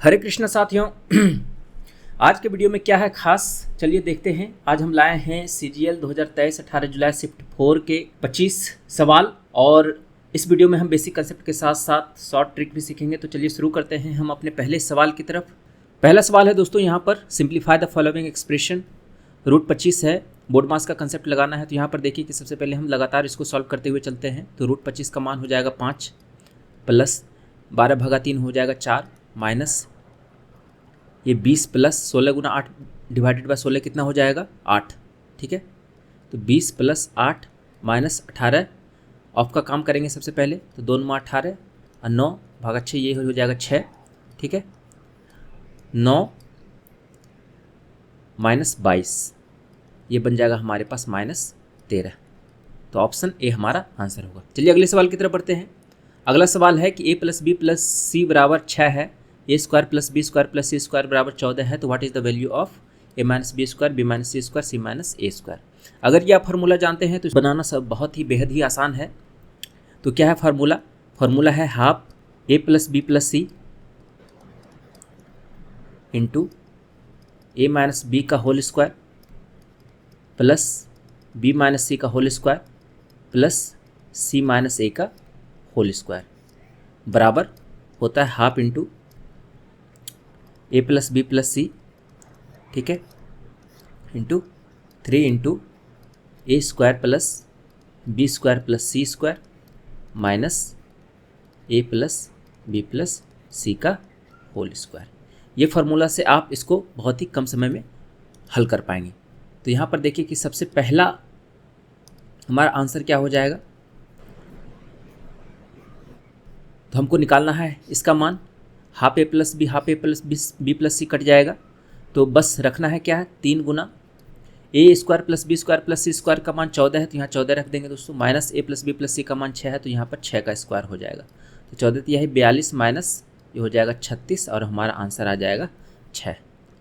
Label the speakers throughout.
Speaker 1: हरे कृष्ण साथियों। आज के वीडियो में क्या है खास, चलिए देखते हैं। आज हम लाए हैं CGL 2023 18 जुलाई शिफ्ट 4 के 25 सवाल और इस वीडियो में हम बेसिक कंसेप्ट के साथ साथ शॉर्ट ट्रिक भी सीखेंगे। तो चलिए शुरू करते हैं हम अपने पहले सवाल की तरफ। पहला सवाल है दोस्तों, यहाँ पर simplify the following expression. Root 25 है, बोर्ड मास का कंसेप्ट लगाना है। तो यहाँ पर देखिए कि सबसे पहले हम लगातार इसको सॉल्व करते हुए चलते हैं। तो रूट 25 का मान हो जाएगा 5 प्लस 12/3 हो जाएगा 4 माइनस ये 20 प्लस 16 गुना 8 डिवाइडेड बाय 16 कितना हो जाएगा 8। ठीक है, तो 20 प्लस 8 माइनस 18 ऑफ का काम करेंगे सबसे पहले। तो 2 में 18 और 9/6 ये हो जाएगा 6। ठीक है, 9 माइनस 22 ये बन जाएगा हमारे पास -13। तो ऑप्शन ए हमारा आंसर होगा। चलिए अगले सवाल की तरफ बढ़ते हैं। अगला सवाल है कि a + b + c बराबर 6 है, a² + b² + c² बराबर 14 है। तो what is the value of a - b², b - c², c - a²। अगर ये आप फार्मूला जानते हैं तो बनाना सब बहुत ही बेहद ही आसान है। तो क्या है फार्मूला? फार्मूला है half a + b + c into a - b का whole square plus b - c का whole square plus c - a का होल स्क्वायर बराबर होता है half into a + b + c, ठीक है, into 3 into a² + b² + c² minus a + b + c का whole square. ये फार्मूला से आप इसको बहुत ही कम समय में हल कर पाएंगे। तो यहाँ पर देखिए कि सबसे पहला हमारा आंसर क्या हो जाएगा। तो हमको निकालना है इसका मान। Half a + b, half a + b + c cut जाएगा। तो बस रखना है क्या है 3 गुना a² + b² + c² का मान 14 है। तो यहाँ 14 रख देंगे दोस्तों। माइनस a + b + c का मान 6 है। तो यहाँ पर 6 का स्क्वायर हो जाएगा। तो 14 यही 42 माइनस ये हो जाएगा 36 और हमारा आंसर आ जाएगा 6,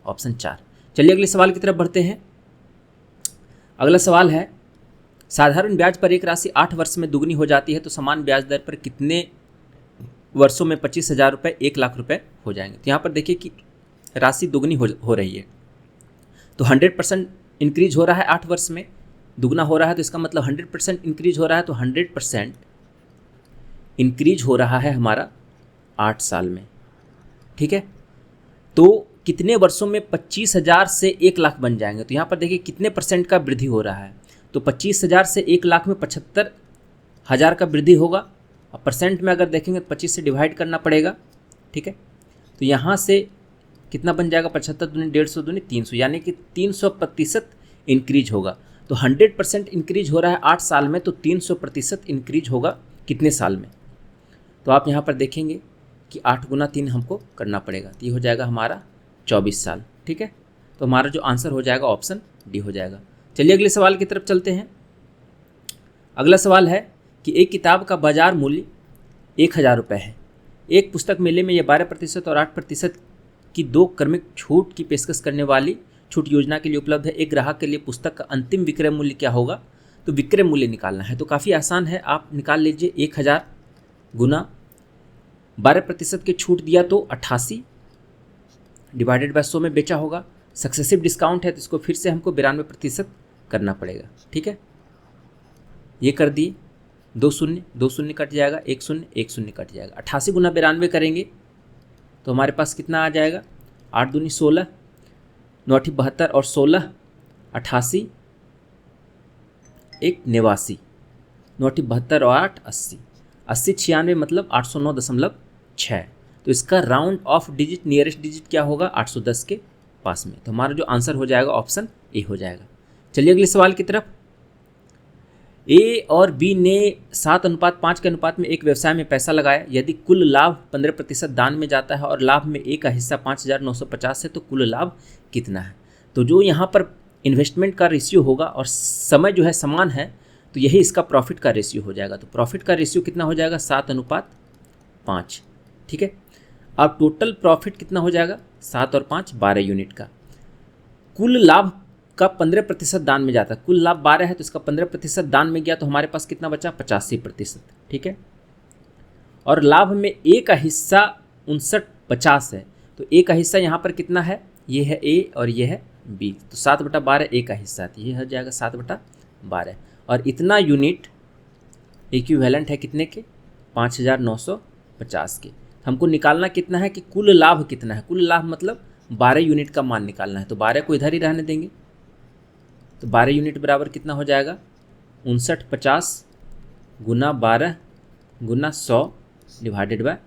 Speaker 1: ऑप्शन 4। चलिए अगले सवाल की तरफ बढ़ते हैं। अगला सवाल है, साधारण ब्याज पर एक राशि 8 वर्ष में दुगनी हो जाती है तो समान ब्याज दर पर कितने वर्षों में 25,000 रुपये 1 लाख रुपए हो जाएंगे। तो यहाँ पर देखिए कि राशि दुगनी हो रही है। तो 100% इंक्रीज हो रहा है 8 वर्ष में, दुगना हो रहा है। तो इसका मतलब 100% इंक्रीज हो रहा है। तो 100% इंक्रीज हो रहा है हमारा 8 साल में। ठीक है, तो कितने वर्षों में 25,000 से 1 लाख बन जाएंगे। तो यहाँ पर देखिए कितने परसेंट का वृद्धि हो रहा है। तो 25,000 से 1 लाख में 75,000 का वृद्धि होगा। अब परसेंट में अगर देखेंगे तो 25 से डिवाइड करना पड़ेगा। ठीक है, तो यहाँ से कितना बन जाएगा 75 दूनी 150 दूनी 300, यानी कि 300% इंक्रीज होगा। तो 100% इंक्रीज हो रहा है 8 साल में, तो 300% इंक्रीज होगा कितने साल में। तो आप यहाँ पर देखेंगे कि 8 गुना 3 हमको करना पड़ेगा। तो ये हो जाएगा हमारा 24 साल। ठीक है, तो हमारा जो आंसर हो जाएगा ऑप्शन डी हो जाएगा। चलिए अगले सवाल की तरफ चलते हैं। अगला सवाल है कि एक किताब का बाजार मूल्य 1,000 रुपये है। एक पुस्तक मेले में यह 12% और 8% की 2 क्रमिक छूट की पेशकश करने वाली छूट योजना के लिए उपलब्ध है। एक ग्राहक के लिए पुस्तक का अंतिम विक्रय मूल्य क्या होगा। तो विक्रय मूल्य निकालना है। तो काफ़ी आसान है, आप निकाल लीजिए। 1,000 गुना 12% की छूट दिया तो 88 डिवाइडेड बाय 100 में बेचा होगा। सक्सेसिव डिस्काउंट है तो इसको फिर से हमको 92% करना पड़ेगा। ठीक है, ये कर दिए। 2 शून्य कट जाएगा, 1 शून्य कट जाएगा। 88 गुना 92 करेंगे तो हमारे पास कितना आ जाएगा 8 दूनी 16, 9 × 72 और 16 88 1 89, 9 × 72 और 8 80, 80 96 मतलब 809.6। तो इसका round of digit nearest digit क्या होगा 810 के पास में। तो हमारा जो आंसर हो जाएगा ऑप्शन ए हो जाएगा। चलिए अगले सवाल की तरफ। ए और बी ने 7:5 के अनुपात में एक व्यवसाय में पैसा लगाया। यदि कुल लाभ 15% दान में जाता है और लाभ में ए का हिस्सा 5,950 है तो कुल लाभ कितना है। तो जो यहाँ पर इन्वेस्टमेंट का रेशियो होगा और समय जो है समान है, तो यही इसका प्रॉफिट का रेशियो हो जाएगा। तो प्रॉफिट का रेशियो कितना हो जाएगा 7:5। ठीक है, अब टोटल प्रॉफिट कितना हो जाएगा 7 और 5 12 यूनिट का। कुल लाभ का 15% दान में जाता है। कुल लाभ 12 है तो इसका 15% दान में गया तो हमारे पास कितना बचा 85%। ठीक है, और लाभ में ए का हिस्सा 59 50 है तो ए का हिस्सा यहाँ पर कितना है, ये है ए और ये है बी, तो 7/12 ए का हिस्सा, तो ये हो जाएगा 7/12। और इतना यूनिट इक्विवेलेंट है कितने के, 5950 के। हमको निकालना कितना है कि कुल लाभ कितना है, कुल लाभ मतलब 12 यूनिट का मान निकालना है। तो 12 को इधर ही रहने देंगे, तो 12 यूनिट बराबर कितना हो जाएगा, 5950 गुना 12 गुना 100 डिवाइडेड बाय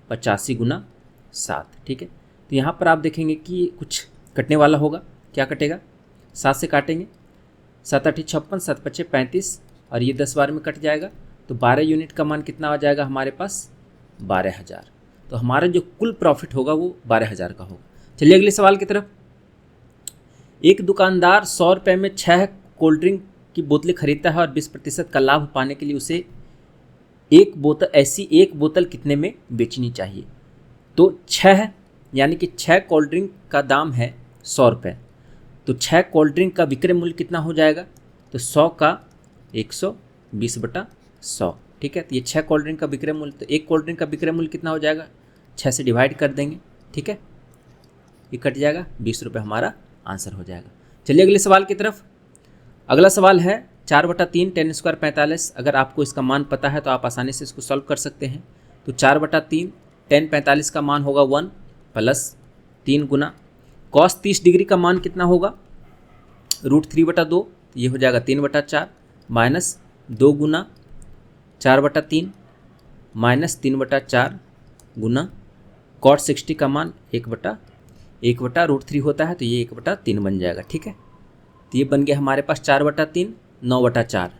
Speaker 1: 85 गुना 7। ठीक है, तो यहाँ पर आप देखेंगे कि कुछ कटने वाला होगा, क्या कटेगा, 7 से काटेंगे, 7 8 56, 7 5 35 और ये 10 बार में कट जाएगा, तो 12 यूनिट का मान कितना आ जाएगा हमारे पास, 12,000। तो हमारा जो कुल प्रॉफिट होगा वो 12,000 का होगा। चलिए अगले सवाल की तरफ। एक दुकानदार 100 रुपये में 6 कोल्ड ड्रिंक की बोतलें खरीदता है और 20% का लाभ पाने के लिए उसे एक बोतल कितने में बेचनी चाहिए। तो 6 यानी कि 6 कोल्ड ड्रिंक का दाम है 100 रुपये, तो 6 कोल्ड ड्रिंक का विक्रय मूल्य कितना हो जाएगा, तो 100 का 120/100। ठीक है, तो ये 6 कोल्ड ड्रिंक का विक्रय मूल्य, तो एक कोल्ड ड्रिंक का विक्रय मूल्य कितना हो जाएगा, 6 से डिवाइड कर देंगे। ठीक है, ये कट जाएगा, 20 रुपये हमारा आंसर हो जाएगा। चलिए अगले सवाल की तरफ। अगला सवाल है 4/3 10 स्क्वायर 45। अगर आपको इसका मान पता है तो आप आसानी से इसको सॉल्व कर सकते हैं। तो 4/3 10 45 का मान होगा 1 प्लस 3 गुना cos 30 डिग्री का मान कितना होगा, √3/2, ये हो जाएगा 3/4 माइनस 2 गुना 4/3 माइनस 3/4 गुना cot 60 का मान 1/√3 होता है, तो ये 1/3 बन जाएगा। ठीक है, तो ये बन गया हमारे पास 4/3 9/4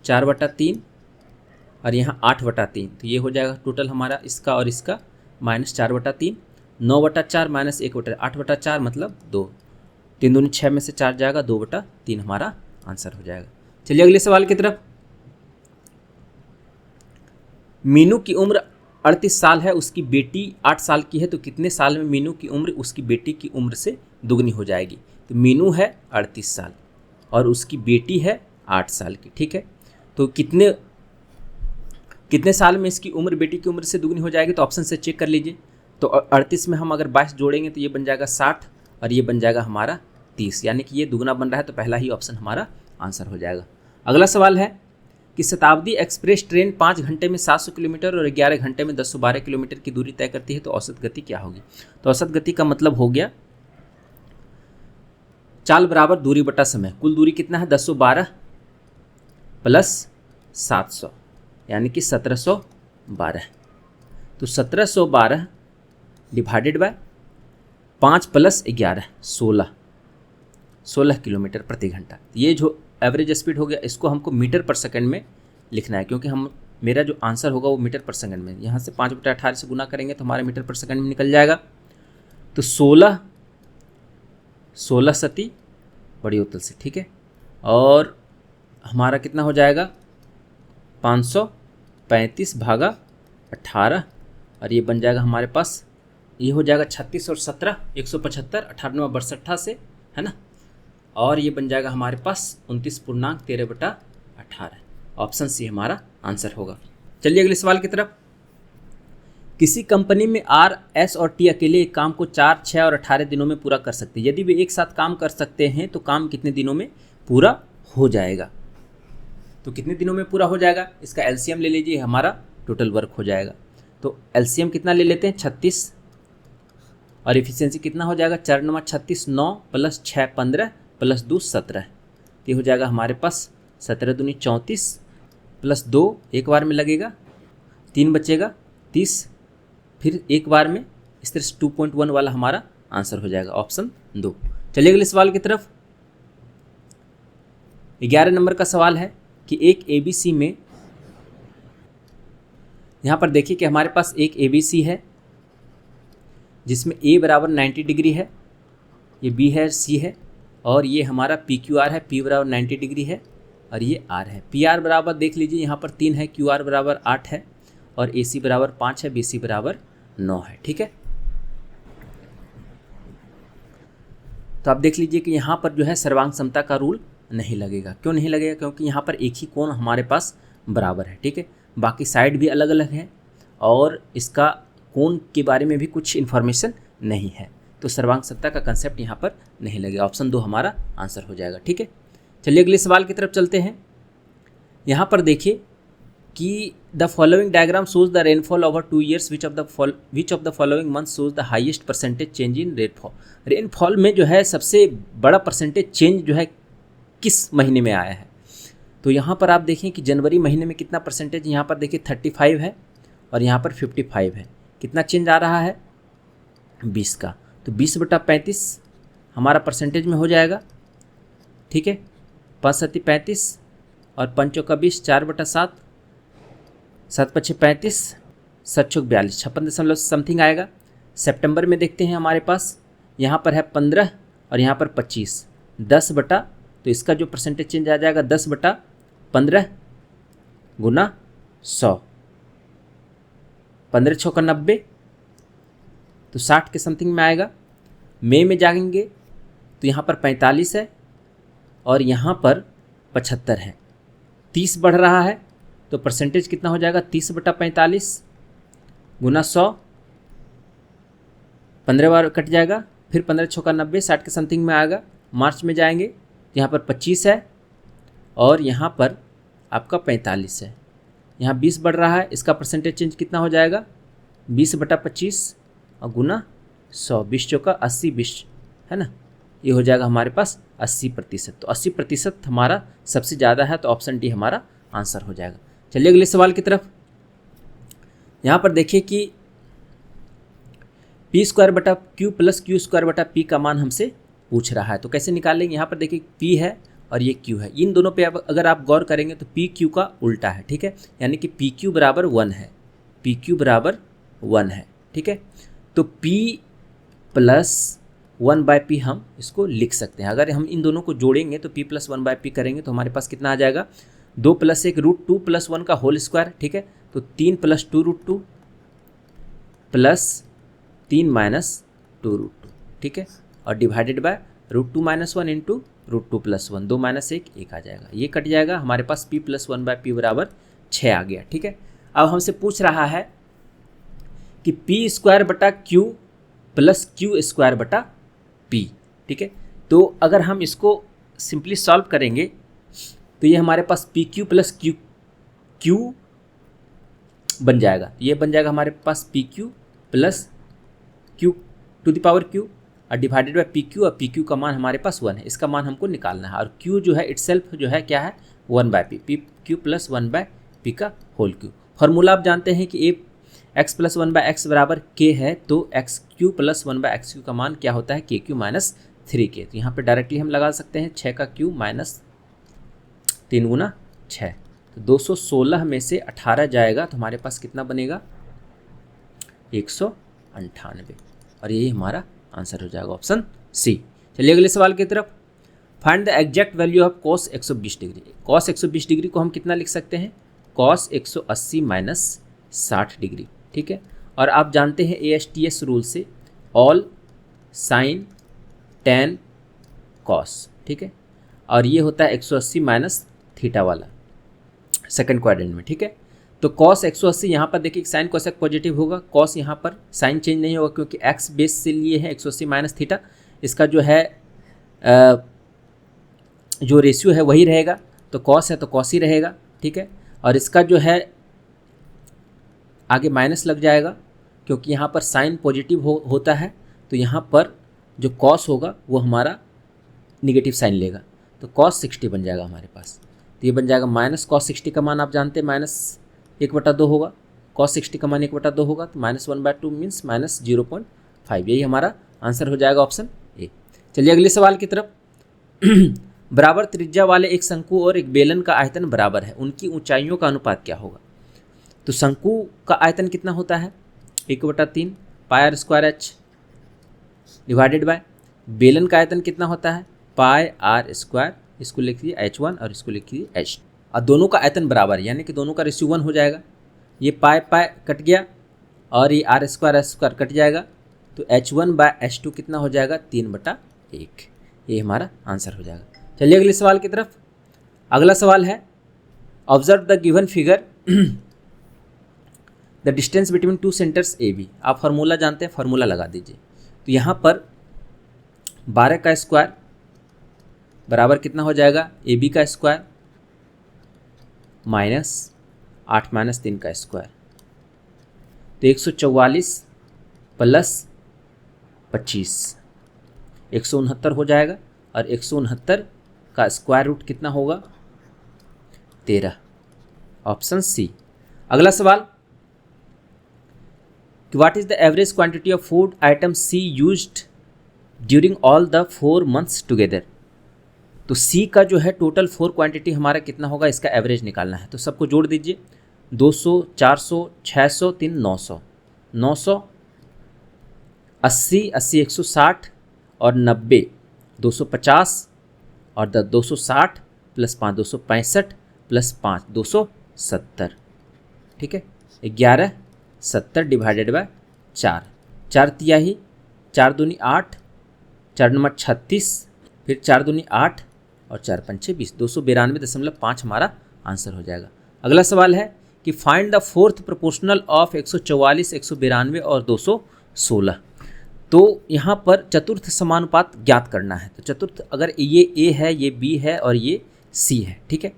Speaker 1: 4/3 और यहाँ 8/3, तो ये हो जाएगा टोटल हमारा इसका और इसका माइनस 4/3 9/4 माइनस 8/4 मतलब 2, 3 दूनी 6 में से 4 जाएगा, 2/3 हमारा आंसर हो जाएगा। चलिए अगले सवाल की तरफ। मीनू की उम्र 38 साल है, उसकी बेटी 8 साल की है, तो कितने साल में मीनू की उम्र उसकी बेटी की उम्र से दुगनी हो जाएगी। तो मीनू है 38 साल और उसकी बेटी है 8 साल की। ठीक है, तो कितने साल में इसकी उम्र बेटी की उम्र से दुगनी हो जाएगी, तो ऑप्शन से चेक कर लीजिए। तो 38 में हम अगर 22 जोड़ेंगे तो ये बन जाएगा 60 और ये बन जाएगा हमारा 30, यानी कि ये दुगना बन रहा है, तो पहला ही ऑप्शन हमारा आंसर हो जाएगा। अगला सवाल है कि शताब्दी एक्सप्रेस ट्रेन 5 घंटे में 700 किलोमीटर और 11 घंटे में 1012 किलोमीटर की दूरी तय करती है, तो औसत गति क्या होगी। तो औसत गति का मतलब हो गया चाल बराबर दूरी बटा समय। कुल दूरी कितना है, 1012 प्लस 700 यानी कि 1712, तो 1712 डिवाइडेड बाय 5 प्लस 11 16 किलोमीटर प्रति घंटा। ये जो एवरेज स्पीड हो गया, इसको हमको मीटर पर सेकंड में लिखना है, क्योंकि मेरा जो आंसर होगा वो मीटर पर सेकंड में, यहाँ से 5/18 से गुना करेंगे तो हमारे मीटर पर सेकंड में निकल जाएगा। तो 16 सती बड़ी उतल से। ठीक है, और हमारा कितना हो जाएगा 535/18 और ये बन जाएगा हमारे पास, ये हो जाएगा 36 और 17 175 98 62 से, है ना, और ये बन जाएगा हमारे पास 29.13/18। ऑप्शन सी हमारा आंसर होगा। चलिए अगले सवाल की तरफ। किसी कंपनी में आर, एस और टी अकेले एक काम को 4, 6 और 18 दिनों में पूरा कर सकते हैं। यदि वे एक साथ काम कर सकते हैं तो काम कितने दिनों में पूरा हो जाएगा। तो कितने दिनों में पूरा हो जाएगा, इसका एलसीएम ले लीजिए, हमारा टोटल वर्क हो जाएगा। तो एलसीएम कितना ले लेते हैं 36 और इफिशियंसी कितना हो जाएगा 4 9 36 9 प्लस 6 15 प्लस 2 17, तो हो जाएगा हमारे पास 17 दूनी 34 प्लस 2 एक बार में लगेगा 3 बचेगा 30, फिर एक बार में, इस तरह से 2.1 वाला हमारा आंसर हो जाएगा ऑप्शन 2। चलिए अगले सवाल की तरफ। 11 नंबर का सवाल है कि एक ABC में, यहाँ पर देखिए कि हमारे पास एक ABC है जिसमें A बराबर 90 डिग्री है, ये B है, C है, और ये हमारा PQR है, P बराबर 90 डिग्री है और ये R है। PR बराबर देख लीजिए यहाँ पर 3 है, QR बराबर 8 है और AC बराबर 5 है, BC बराबर 9 है। ठीक है, तो आप देख लीजिए कि यहाँ पर जो है सर्वांग समता का रूल नहीं लगेगा। क्यों नहीं लगेगा, क्योंकि यहाँ पर एक ही कोण हमारे पास बराबर है। ठीक है, बाकी साइड भी अलग अलग है और इसका कोण के बारे में भी कुछ इन्फॉर्मेशन नहीं है। तो सर्वांग सत्ता का कंसेप्ट यहाँ पर नहीं लगेगा। ऑप्शन 2 हमारा आंसर हो जाएगा। ठीक है, चलिए अगले सवाल की तरफ चलते हैं। यहाँ पर देखिए कि the following diagram shows the rainfall over 2 years, which of the following month shows the highest percentage change in rainfall. Rainfall में जो है सबसे बड़ा परसेंटेज चेंज जो है किस महीने में आया है? तो यहाँ पर आप देखें कि जनवरी महीने में कितना परसेंटेज, यहाँ पर देखिए 35 है और यहाँ पर 55 है। कितना चेंज आ रहा है? 20 का। तो 20/35 हमारा परसेंटेज में हो जाएगा। ठीक है, 5 सत्ती 35 और 5 चौका 20, 4/7, 7 पच्छे 35, 7 चौक 42, 56 समथिंग आएगा। सितंबर में देखते हैं हमारे पास यहाँ पर है 15 और यहाँ पर 25, 10 बटा, तो इसका जो परसेंटेज चेंज आ जाएगा 10/15 गुना 100, 15 चौका 90, तो 60 के समथिंग में आएगा। मई में जाएंगे तो यहाँ पर 45 है और यहाँ पर 75 है, 30 बढ़ रहा है, तो परसेंटेज कितना हो जाएगा? 30/45 गुना 100, 15 बार कट जाएगा, फिर 15 चौका 90, 60 के समथिंग में आएगा। मार्च में जाएंगे यहाँ पर 25 है और यहाँ पर आपका 45 है, यहाँ 20 बढ़ रहा है, इसका परसेंटेज चेंज कितना हो जाएगा? 20/25 और गुना 100, 20 चौका 80, 20 है ना, ये हो जाएगा हमारे पास 80%। तो 80% हमारा सबसे ज़्यादा है, तो ऑप्शन डी हमारा आंसर हो जाएगा। चलिए अगले सवाल की तरफ। यहाँ पर देखिए कि p² + q² का मान हमसे पूछ रहा है, तो कैसे निकालेंगे? यहाँ पर देखिए p है और ये q है, इन दोनों पे अगर आप गौर करेंगे तो pq का उल्टा है। ठीक है, यानी कि pq बराबर 1 है, pq बराबर 1 है। ठीक है, तो p + 1/p हम इसको लिख सकते हैं। अगर हम इन दोनों को जोड़ेंगे तो p + 1/p करेंगे तो हमारे पास कितना आ जाएगा? 2 + 1 √2 + 1 का होल स्क्वायर। ठीक है, तो 3 + 2 √2 प्लस 3 - 2 √2। ठीक है, और डिवाइडेड बाय √2 - 1 इंटू √2 + 1, 2 - 1 1 आ जाएगा, ये कट जाएगा। हमारे पास p + 1/p बराबर 6 आ गया। ठीक है, अब हमसे पूछ रहा है कि p² + q² ठीक है, तो अगर हम इसको सिंपली सॉल्व करेंगे तो ये हमारे पास pq + q बन जाएगा। ये बन जाएगा हमारे पास pq + q⁻ और डिवाइडेड बाय pq, और pq का मान हमारे पास 1 है, इसका मान हमको निकालना है। और q जो है इटसेल्फ जो है क्या है? 1/p, pq + 1/p का होल क्यू। फॉर्मूला आप जानते हैं कि x + 1/x बराबर k है, तो xq + 1/xq का मान क्या होता है? kq - 3k। तो यहाँ पे डायरेक्टली हम लगा सकते हैं 6 का q - 3 गुना 6, तो 216 में से 18 जाएगा तो हमारे पास कितना बनेगा? 198, और यही हमारा आंसर हो जाएगा, ऑप्शन सी। चलिए अगले सवाल की तरफ। Find the exact value of cos 120 degree. cos 120 degree को हम कितना लिख सकते हैं? cos 180 - 60 degree. ठीक है, और आप जानते हैं ASTS रूल से ऑल साइन tan cos। ठीक है, और ये होता है 180 - थीटा वाला सेकंड क्वाड्रेंट में। ठीक है, तो cos 180 यहाँ पर देखिए साइन कोसेक पॉजिटिव होगा, cos यहाँ पर साइन चेंज नहीं होगा क्योंकि x बेस से लिए है 180 - थीटा, इसका जो है जो रेशियो है वही रहेगा, तो cos है तो cos ही रहेगा। ठीक है, और इसका जो है आगे माइनस लग जाएगा क्योंकि यहाँ पर साइन पॉजिटिव होता है, तो यहाँ पर जो cos होगा वो हमारा निगेटिव साइन लेगा, तो cos 60 बन जाएगा हमारे पास। तो ये बन जाएगा -cos 60 का मान आप जानते हैं -1/2 होगा, cos 60 का मान 1/2 होगा, तो -1/2 मीन्स -0.5, यही हमारा आंसर हो जाएगा, ऑप्शन ए। चलिए अगले सवाल की तरफ। बराबर त्रिज्या वाले एक शंकु और एक बेलन का आयतन बराबर है, उनकी ऊंचाइयों का अनुपात क्या होगा? तो शंकु का आयतन कितना होता है? 1/3 πr² डिवाइडेड बाय बेलन का आयतन कितना होता है? πr², इसको लिखिए h1 और इसको लिखिए h, और दोनों का आयतन बराबर है यानी कि दोनों का रेशियो 1 हो जाएगा। ये पाई कट गया और ये r² कट जाएगा, तो h1/h2 कितना हो जाएगा? 3/1, ये हमारा आंसर हो जाएगा। चलिए अगले सवाल की तरफ। अगला सवाल है observe the given figure the distance between 2 centres AB। आप फार्मूला जानते हैं, फार्मूला लगा दीजिए। तो यहाँ पर 12 का स्क्वायर बराबर कितना हो जाएगा, AB का स्क्वायर माइनस 8 माइनस 3 का स्क्वायर, तो 144 प्लस 25 169 हो जाएगा, और 169 का स्क्वायर रूट कितना होगा, 13, ऑप्शन सी। अगला सवाल कि what is the average quantity of food item C used during all the 4 months together. तो सी का जो है टोटल 4 क्वांटिटी हमारा कितना होगा, इसका एवरेज निकालना है। तो सबको जोड़ दीजिए, 200, 400, 600, 3, 900, 900, 80, 80, 160 और 90, 250 और 10, 260 प्लस 5, 265 प्लस 5, 270। ठीक है, 11, 70 डिवाइडेड बाय 4, 4 तिहाई, 4 दूनी 8, 4 नंबर 36, फिर 4 दूनी 8 और 4 पंचे 20, 292.5 हमारा आंसर हो जाएगा। अगला सवाल है कि find the fourth proportional of 144, 192 और 216। तो यहाँ पर चतुर्थ समानुपात ज्ञात करना है। तो चतुर्थ, अगर ये ए है, ये बी है और ये सी है, ठीक है,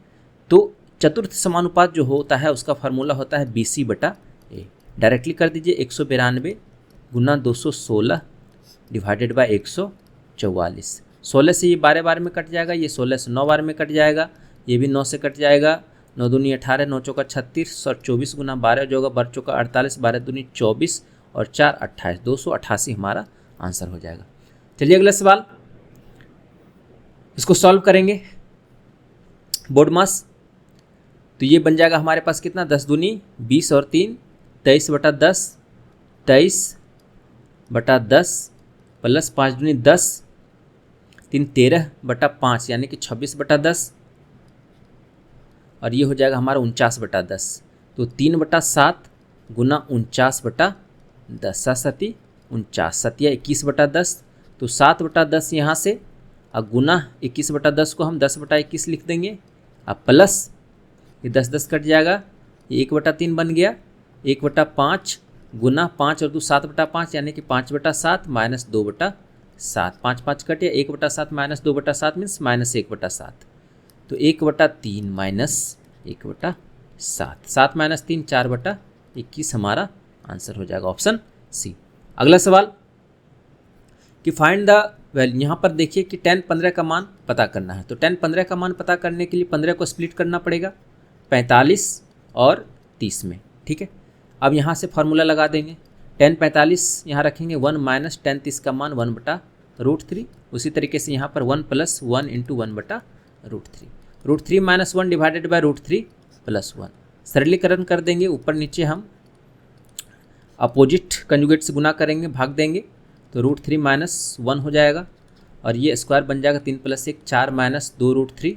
Speaker 1: तो चतुर्थ समानुपात जो होता है उसका फार्मूला होता है BC बटा ए। डायरेक्टली कर दीजिए, 192 गुना 216 डिवाइडेड बाय 144। 16 से ये 12 बार में कट जाएगा, ये 16 से 9 बार में कट जाएगा, ये भी 9 से कट जाएगा, 9 दूनी 18, 9 चौका 36 और 24 गुना 12 जो होगा 12 चौका 48, 12 दूनी 24 और 4 28, 288 हमारा आंसर हो जाएगा। चलिए अगला सवाल, इसको सॉल्व करेंगे। बोर्ड मास, तो ये बन जाएगा हमारे पास कितना, 10 दूनी 20 और 3 23 बटा 10, 23 बटा 10 प्लस 5 दूनी 10, 3 13 बटा 5 यानी कि 26 बटा 10, और ये हो जाएगा हमारा 49 बटा 10। तो 3 बटा 7 गुना 49 बटा 10, 7 सती 49, सतिया 21 बटा 10। तो 7 बटा 10 यहाँ से, अब गुना 21 बटा 10 को हम 10 बटा 21 लिख देंगे, अब प्लस ये 10 10 कट जाएगा, ये 1 बटा 3 बन गया, 1 बटा 5 गुना 5 और 2 7 बटा 5 यानी कि 5 बटा 7 माइनस 2 बटा 7, 5 5 कटे, 1 बटा 7 माइनस 2 बटा 7 मीन्स माइनस 1 बटा 7। तो 1 बटा 3 माइनस 1 बटा 7, 7 माइनस 3 4 बटा 21 हमारा आंसर हो जाएगा, ऑप्शन सी। अगला सवाल कि फाइंड द वैल्यू, यहाँ पर देखिए कि 10 15 का मान पता करना है। तो 10 15 का मान पता करने के लिए 15 को स्प्लिट करना पड़ेगा 45 और 30 में, ठीक है। अब यहाँ से फार्मूला लगा देंगे, 10 45 यहाँ रखेंगे, 1 माइनस 10 30 का मान 1 बटा √3। उसी तरीके से यहाँ पर 1 प्लस 1 इंटू 1 बटा √3, √3 माइनस 1 डिवाइडेड बाय √3 प्लस 1। सरलीकरण कर देंगे, ऊपर नीचे हम अपोजिट कंजुगेट से गुना करेंगे, भाग देंगे, तो √3 माइनस 1 हो जाएगा, और ये स्क्वायर बन जाएगा 3 प्लस 1 4 माइनस 2 √3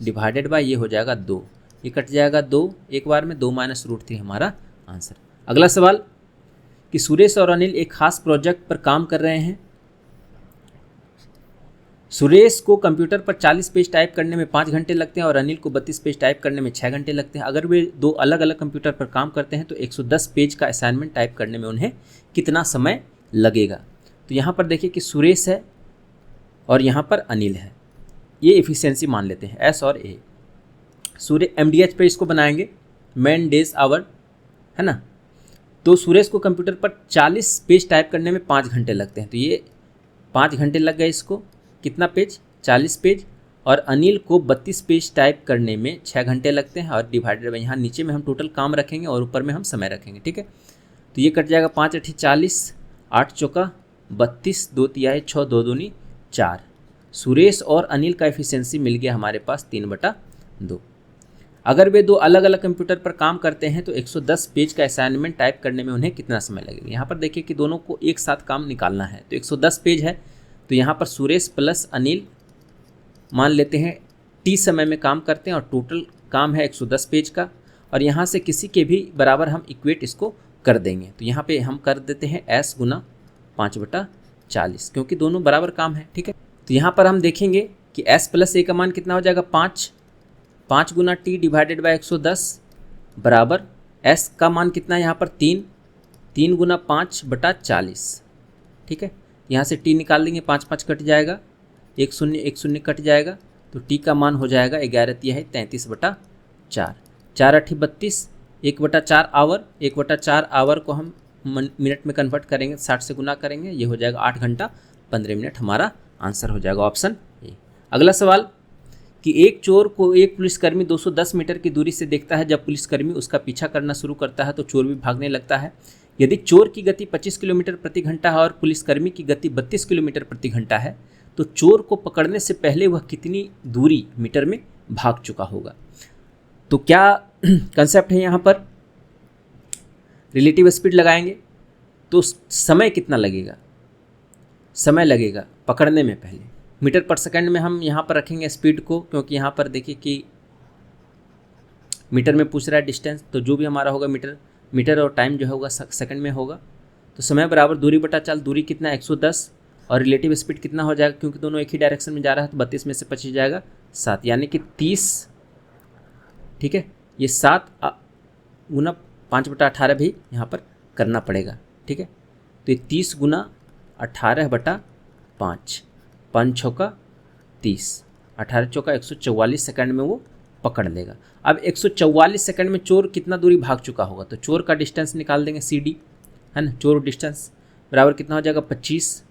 Speaker 1: डिवाइडेड बाय ये हो जाएगा 2, ये कट जाएगा 2 एक बार में, 2 माइनस √3 हमारा आंसर। अगला सवाल कि सुरेश और अनिल एक खास प्रोजेक्ट पर काम कर रहे हैं। सुरेश को कंप्यूटर पर 40 पेज टाइप करने में 5 घंटे लगते हैं और अनिल को 32 पेज टाइप करने में 6 घंटे लगते हैं। अगर वे दो अलग अलग कंप्यूटर पर काम करते हैं तो 110 पेज का असाइनमेंट टाइप करने में उन्हें कितना समय लगेगा। तो यहाँ पर देखिए कि सुरेश है और यहाँ पर अनिल है, ये एफिशिएंसी मान लेते हैं एस और ए। सूर्य MDH पे इसको बनाएंगे, मैन डेज आवर, है ना। तो सुरेश को कंप्यूटर पर 40 पेज टाइप करने में 5 घंटे लगते हैं, तो ये 5 घंटे लग गए इसको, कितना पेज, 40 पेज, और अनिल को 32 पेज टाइप करने में 6 घंटे लगते हैं, और डिवाइडेड बाय यहाँ नीचे में हम टोटल काम रखेंगे और ऊपर में हम समय रखेंगे, ठीक है। तो ये कट जाएगा 5 8 40, 8 चौका 32, 2 तिहाई 6, 2 दूनी 4। सुरेश और अनिल का एफिशिएंसी मिल गया हमारे पास 3/2। अगर वे दो अलग अलग कंप्यूटर पर काम करते हैं तो 110 पेज का असाइनमेंट टाइप करने में उन्हें कितना समय लगेगा। यहाँ पर देखिए कि दोनों को एक साथ काम निकालना है, तो 110 पेज है, तो यहाँ पर सुरेश प्लस अनिल मान लेते हैं T समय में काम करते हैं और टोटल काम है 110 पेज का, और यहाँ से किसी के भी बराबर हम इक्वेट इसको कर देंगे। तो यहाँ पे हम कर देते हैं S गुना 5/40, क्योंकि दोनों बराबर काम है, ठीक है। तो यहाँ पर हम देखेंगे कि S प्लस A का मान कितना हो जाएगा, 5 गुना T डिवाइडेड बाय 110 बराबर S का मान कितना है यहाँ पर 3 गुना 5/40, ठीक है। यहाँ से टी निकाल देंगे, 5 5 कट जाएगा, 1 0 कट जाएगा, तो टी का मान हो जाएगा 11 तिहाई 33/4, 4 8 32, 1/4 आवर, 1/4 आवर को हम मिनट में कन्वर्ट करेंगे, 60 से गुना करेंगे, ये हो जाएगा 8 घंटा 15 मिनट, हमारा आंसर हो जाएगा ऑप्शन ए। अगला सवाल कि एक चोर को एक पुलिसकर्मी 210 मीटर की दूरी से देखता है। जब पुलिसकर्मी उसका पीछा करना शुरू करता है तो चोर भी भागने लगता है। यदि चोर की गति 25 किलोमीटर प्रति घंटा है और पुलिसकर्मी की गति 32 किलोमीटर प्रति घंटा है, तो चोर को पकड़ने से पहले वह कितनी दूरी मीटर में भाग चुका होगा। तो क्या कंसेप्ट है यहाँ पर, रिलेटिव स्पीड लगाएंगे तो समय कितना लगेगा, समय लगेगा पकड़ने में पहले, मीटर पर सेकंड में हम यहाँ पर रखेंगे स्पीड को, क्योंकि यहाँ पर देखिए कि मीटर में पूछ रहा है डिस्टेंस, तो जो भी हमारा होगा मीटर और टाइम जो होगा सेकंड में होगा। तो समय बराबर दूरी बटा चाल, दूरी कितना 110 और रिलेटिव स्पीड कितना हो जाएगा, क्योंकि दोनों एक ही डायरेक्शन में जा रहा है, तो 32 में से 25 जाएगा 7, यानी कि 30, ठीक है। ये 7 गुना 5/18 भी यहाँ पर करना पड़ेगा, ठीक है। तो ये 30 गुना 18/5, 5 चौका 30, 18 चौका 144 सेकंड में वो पकड़ लेगा। अब 144 सेकंड में चोर कितना दूरी भाग चुका होगा, तो चोर का डिस्टेंस निकाल देंगे, CD है ना, चोर डिस्टेंस बराबर कितना हो जाएगा 25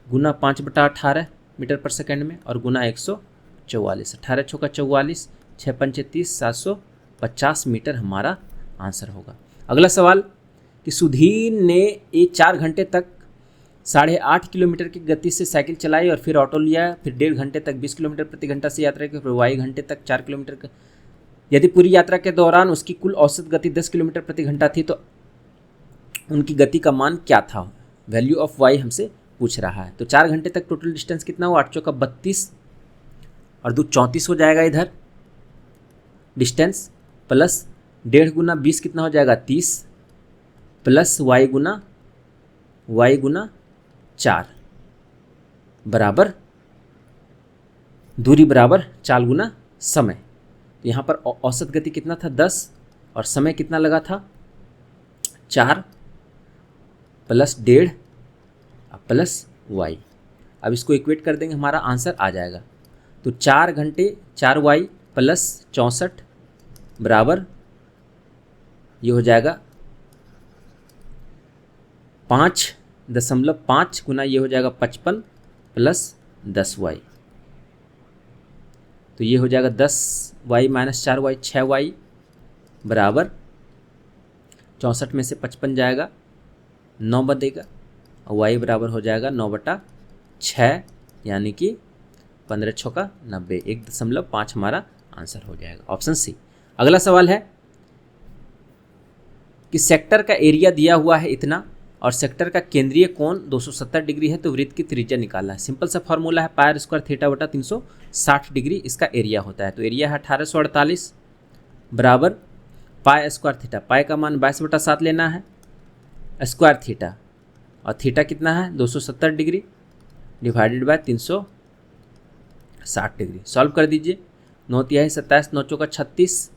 Speaker 1: गुना 5/18 मीटर पर सेकंड में और गुना 144, 18 चौका 44, 6 पंचे 30, 750 मीटर हमारा आंसर होगा। अगला सवाल कि सुधीर ने ये 4 घंटे तक 8.5 किलोमीटर की गति से साइकिल चलाई और फिर ऑटो लिया, फिर 1.5 घंटे तक 20 किलोमीटर प्रति घंटा से यात्रा की, फिर y घंटे तक 4 किलोमीटर का। यदि पूरी यात्रा के दौरान उसकी कुल औसत गति 10 किलोमीटर प्रति घंटा थी तो उनकी गति का मान क्या था, वैल्यू ऑफ y हमसे पूछ रहा है। तो 4 घंटे तक टोटल डिस्टेंस कितना हुआ, 8 चौका 32 और 2 34 हो जाएगा इधर डिस्टेंस, प्लस 1.5 गुना 20 कितना हो जाएगा 30, प्लस y गुना 4 बराबर दूरी बराबर चाल गुना समय। तो यहाँ पर औसत गति कितना था 10 और समय कितना लगा था 4 प्लस 1.5 प्लस y। अब इसको इक्वेट कर देंगे, हमारा आंसर आ जाएगा। तो 4 घंटे 4y प्लस 64 बराबर ये हो जाएगा 5.5 गुना ये हो जाएगा 55 प्लस 10y, तो ये हो जाएगा 10y माइनस 4y 6y बराबर 64 में से 55 जाएगा 9 बचेगा और y बराबर हो जाएगा 9/6, यानी कि 15 छक्का 90, 1.5 हमारा आंसर हो जाएगा ऑप्शन सी। अगला सवाल है कि सेक्टर का एरिया दिया हुआ है इतना और सेक्टर का केंद्रीय कोण 270 डिग्री है, तो वृत्त की त्रिज्या निकालना है। सिंपल सा फॉर्मूला है पायर स्क्वायर थीटा बटा 360 डिग्री इसका एरिया होता है। तो एरिया है 1848 बराबर पाई स्क्वायर थीटा, पाई का मान 22/7 लेना है, स्क्वायर थीटा और थीटा कितना है 270 degree divided by 360 degree. Solve कर दीजिए, 9 तिहाई 27, 9 चौका 36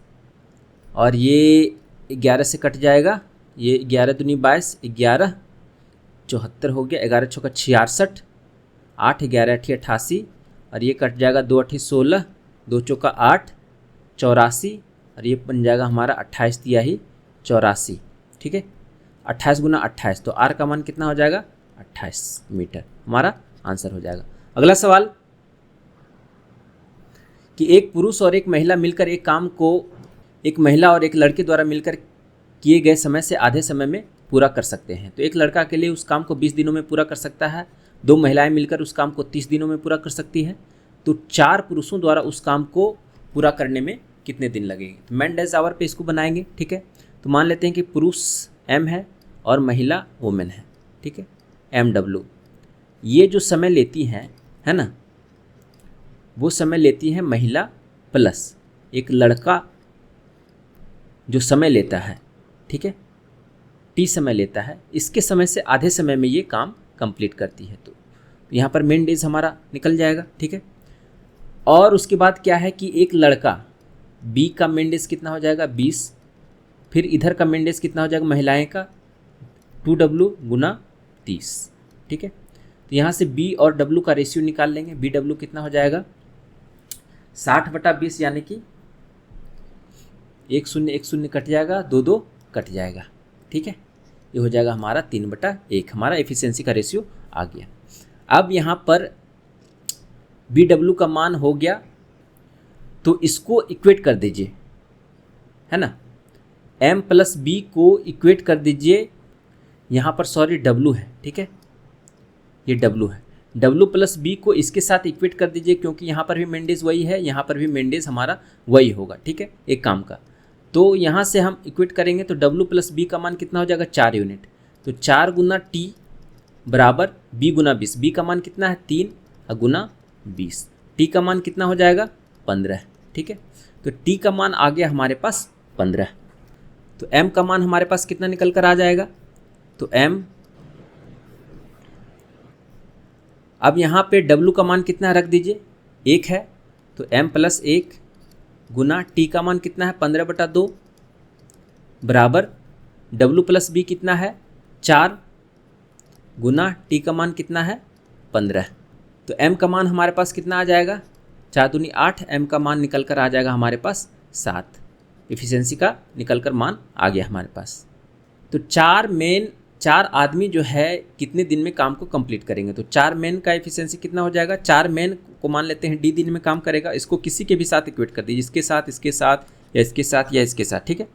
Speaker 1: और ये 11 से कट जाएगा, ये 11 दूनी 22, 11 74 हो गया, 11 चौका 66, 8 11 8 88 और ये कट जाएगा 2 8 16, 2 चौका 8 84 और ये बन जाएगा हमारा 28 तिहाई 84, ठीक है। 28 गुना 28, तो आर का मान कितना हो जाएगा 28 मीटर, हमारा आंसर हो जाएगा। अगला सवाल कि एक पुरुष और एक महिला मिलकर एक काम को एक महिला और एक लड़के द्वारा मिलकर किए गए समय से आधे समय में पूरा कर सकते हैं। तो एक लड़का अकेले उस काम को 20 दिनों में पूरा कर सकता है, 2 महिलाएं मिलकर उस काम को 30 दिनों में पूरा कर सकती है, तो 4 पुरुषों द्वारा उस काम को पूरा करने में कितने दिन लगेंगे। तो मैन डेज आवर पे इसको बनाएंगे, ठीक है। तो मान लेते हैं कि पुरुष M है और महिला वोमेन है, ठीक है, MW। ये जो समय लेती हैं है ना, वो समय लेती है महिला प्लस एक लड़का जो समय लेता है, ठीक है, T समय लेता है, इसके समय से आधे समय में ये काम कंप्लीट करती है। तो यहाँ पर मेन डेज हमारा निकल जाएगा, ठीक है। और उसके बाद क्या है कि एक लड़का B का मेन डेज कितना हो जाएगा 20, फिर इधर का मेन डेज कितना हो जाएगा महिलाएं का 2W गुना 30, ठीक है। तो यहाँ से बी और डब्लू का रेशियो निकाल लेंगे। बी डब्लू कितना हो जाएगा 60/20 यानी कि 1 0 कट जाएगा, 2 2 कट जाएगा। ठीक है, ये हो जाएगा हमारा 3/1। हमारा एफिशिएंसी का रेशियो आ गया। अब यहाँ पर बी डब्लू का मान हो गया, तो इसको इक्वेट कर दीजिए, है ना। एम प्लस बी को इक्वेट कर दीजिए। यहाँ पर सॉरी डब्लू है, ठीक है, ये डब्लू है। डब्लू प्लस बी को इसके साथ इक्वेट कर दीजिए, क्योंकि यहाँ पर भी मेंडेज वही है, यहाँ पर भी मेंडेज हमारा वही होगा। ठीक है, एक काम का, तो यहाँ से हम इक्वेट करेंगे तो डब्लू प्लस बी का मान कितना हो जाएगा 4 यूनिट। तो 4 गुना टी बराबर बी गुना 20। बी का मान कितना है 3 गुना 20। टी का मान कितना हो जाएगा 15। ठीक है, तो टी का मान आ गया हमारे पास 15। तो एम का मान हमारे पास कितना निकल कर आ जाएगा, तो एम, अब यहाँ पे डब्लू का मान कितना रख दीजिए 1 है, तो m प्लस 1 गुना टी का मान कितना है 15/2 बराबर डब्लू प्लस बी कितना है 4 गुना टी का मान कितना है 15। तो m का मान हमारे पास कितना आ जाएगा 4 दूनी 8। m का मान निकल कर आ जाएगा हमारे पास 7। एफिशिएंसी का निकल कर मान आ गया हमारे पास। तो 4 आदमी जो है कितने दिन में काम को कंप्लीट करेंगे, तो 4 मैन का एफिशिएंसी कितना हो जाएगा। 4 मैन को मान लेते हैं डी दिन में काम करेगा। इसको किसी के भी साथ इक्वेट कर दीजिए, इसके साथ, इसके साथ, या इसके साथ, या इसके साथ। ठीक है,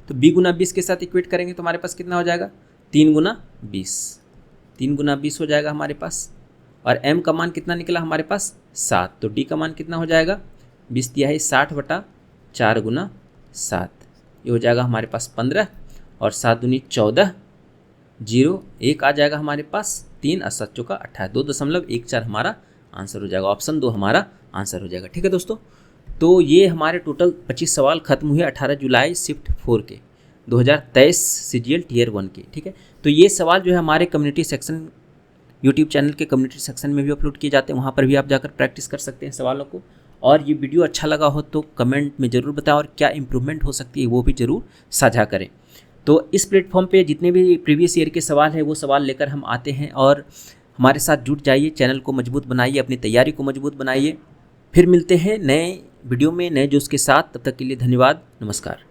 Speaker 1: तो बी गुना 20 के साथ इक्वेट करेंगे तो हमारे पास कितना हो जाएगा 3 गुना 20। 3 गुना 20 हो जाएगा हमारे पास। और m का मान कितना निकला हमारे पास 7। तो d का मान कितना हो जाएगा 20 दिया है 60/4 गुना 7, ये हो जाएगा हमारे पास 15। और 7 दूनी 14, 0 1 आ जाएगा हमारे पास। 3 और 7 चौका 18, 2.14 हमारा आंसर हो जाएगा। ऑप्शन 2 हमारा आंसर हो जाएगा। ठीक है दोस्तों, तो ये हमारे टोटल 25 सवाल खत्म हुए 18 जुलाई शिफ्ट 4 के 2023 CGL Tier 1 के। ठीक है, तो ये सवाल जो है हमारे कम्युनिटी सेक्शन यूट्यूब चैनल के कम्युनिटी सेक्शन में भी अपलोड किए जाते हैं, वहाँ पर भी आप जाकर प्रैक्टिस कर सकते हैं सवालों को। और ये वीडियो अच्छा लगा हो तो कमेंट में ज़रूर बताएं, और क्या इंप्रूवमेंट हो सकती है वो भी ज़रूर साझा करें। तो इस प्लेटफॉर्म पे जितने भी प्रीवियस ईयर के सवाल हैं वो सवाल लेकर हम आते हैं, और हमारे साथ जुट जाइए, चैनल को मजबूत बनाइए, अपनी तैयारी को मजबूत बनाइए। फिर मिलते हैं नए वीडियो में नए जोश के साथ। तब तक के लिए धन्यवाद, नमस्कार।